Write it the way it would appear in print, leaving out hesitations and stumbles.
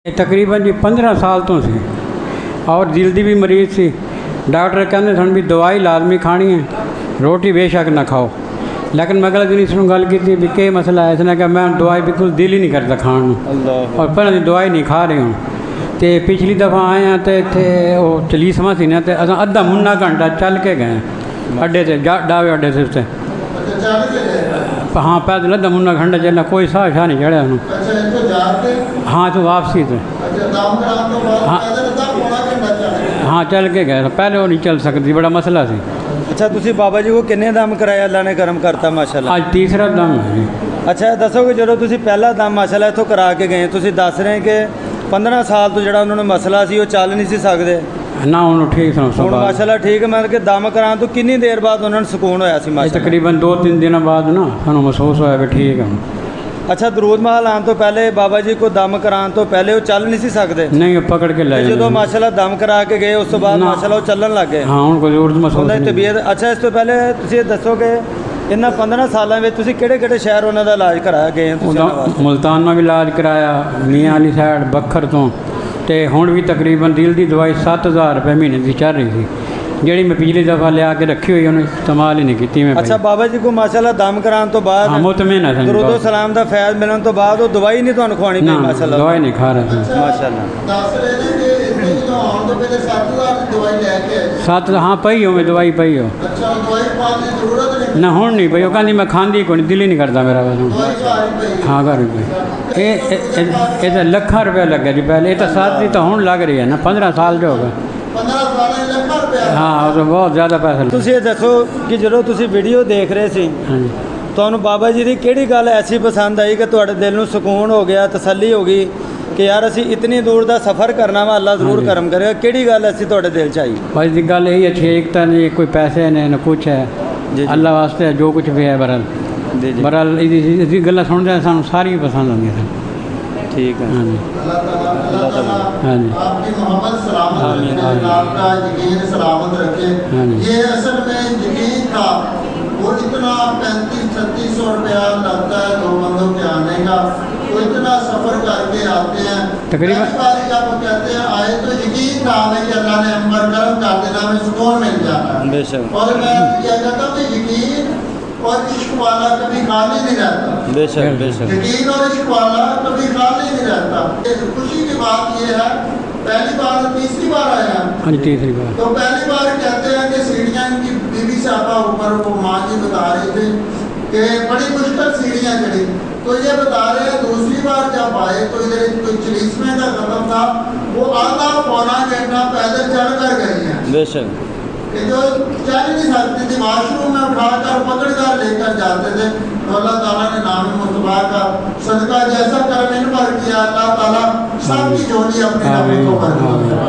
तकरीबन जी 15 साल तो सी और दिल दी भी मरीज़ सी। डॉक्टर कहते सन भी दवाई लाजमी खानी है, रोटी बेशक ना खाओ। लेकिन मैं अगले दिन इसमें गल की भी क्या मसला है। इसने कहा मैं दवाई बिल्कुल दिल ही नहीं करता खाण और पहले दवाई नहीं खा रहे हूँ। तो पिछली दफ़ा आए हैं तो इतने वो चलीसवा सी ना तो अस अद्धा मुन्ना घंटा चल के गए अड्डे से डावे अड्डे से उससे। हाँ पैदल अद्धा मुन्ना घंटा चलना, कोई साह शाह नहीं चढ़िया उन्होंने। हाँ तो वापसी से हाँ चल के गए, पहले वो नहीं चल सकती, बड़ा मसला सी। अच्छा तुसी बाबा जी को किन्ने दम कराया? अल्लाह ने करम करता माशाल्लाह। आज तीसरा दम है जी। अच्छा दसो कि जो तुसी पहला दम माशाल्लाह इत्थों करा के गए, तुसी दस रहे कि 15 साल तो जो उन्होंने मसला सी वो चल नहीं सी सकते ना, उन्होंने ठीक हूँ माशाल्लाह ठीक है। मतलब कि दम कराने तो कितनी देर बाद उन्होंने सुकून होया सी माशाल्लाह? तकरीबन 2-3 दिन बाद ना सानू महसूस होया भी ठीक है। अच्छा दरूद महल आने तो पहले बाबा जी को दम कराने तो पहले वो चल नहीं सी सकते? नहीं पकड़ के ले जो माशाल्लाह दम करा के गए उस तो बाद माशाल्लाह वो चलन लग गए। हाँ उनको जरूरत महसूस उनकी तबीयत। अच्छा इस तो पहले तुसी दसो कि इन्ना 15 सालों में तुसी किहड़े शहर उन्हों का इलाज कराया गए? मुल्तान में भी इलाज कराया, मियाँ वाली साइड बखर तो हुण भी तकरीबन दिल की दवाई 7000 रुपये महीने की चल रही थी, जी मैं पिछली दफ़ा लिया के रखी हुई उन्हें इस्तेमाल ही नहीं की मैं। अच्छा बाबा जी को माशाल्लाह दम कराने तो बाद मुतमिन है दरूद सलाम का फैज़ मिलने तो बाद वो दवाई नहीं तुहानू खवानी पई माशाल्लाह? दवाई नहीं खा रहे माशाल्लाह। 7 हाँ पई हो मैं दवाई पई हो ना हूँ नहीं पई, कहती मैं खाँदी को नहीं, दिल ही नहीं करता मेरा बस। हाँ घर पे ये तो लाखों रुपया लग गया जी पहले, ये तो 7 दी तो हूँ लग रही है ना, 15 साल जो होगा। हाँ तो बहुत ज़्यादा पैसा। तुसी ये दसो कि जो तुसी वीडियो देख रहे सी तुहानू बाबा जी की किहड़ी गल ऐसी पसंद आई कि तुहाडे दिल नू सुकून हो गया, तसल्ली हो गई कि यार असी इतनी दूर का सफ़र करना वा, अल्लाह जरूर करम करेगा? किहड़ी गल ऐसी तुहाडे दिल च आई? बस दी गल यही है, ठीक तो नहीं कोई पैसे ने न कुछ है, अल्लाह वास्ते जो कुछ भी है बरल बरल इसकी गल्लां सुनते सानू सारी पसंद आंदियां सन। ठीक है हाँ जी हाँ जी आपकी मोहब्बत सलामत रखे, आपका यकीन सलामत रखे। ये असल में यकीन था वो इतना 3500-3600 रुपया लगता है 2 बंदों के आने का, वो इतना सफ़र करके आते हैं। तकरीबन जब वो कहते हैं आए तो यकीन था हमें कि अल्लाह ने हम पर करम कर देना, हमें सुकून मिल जाना है। बेशक। और मैं यह कहता हूँ कि यकीन और इश्क वाला कभी खाली नहीं रहता। बेशक बेशक। यकीन और इश्क वाला कभी खाली नहीं रहता। खुशी की बात यह है पहली बार तीसरी बार आए हैं। हाँ जी तीसरी बार। तो पहली बार कहते हैं कि सीढ़ियाँ इनकी बीवी साहबा ऊपर वो माँ जी बता रही थी कि बड़ी मुश्किल सीढ़ियाँ चढ़ी, तो ये बता रहे हैं दूसरी बार जब आए तो इधर कोई 40वें का कदम था, वो आधा पौना घंटा पैदल चढ़ कर गई हैं। बेशक। कि जो चल नहीं सकती थी, वाशरूम में उठाकर पकड़ कर लेकर जाते थे। तो अल्लाह ताला ने नाम मुस्तफा का सदका जैसा करम इन पर किया, अल्लाह ताला सबकी झोली अपने नबी को भर दिया।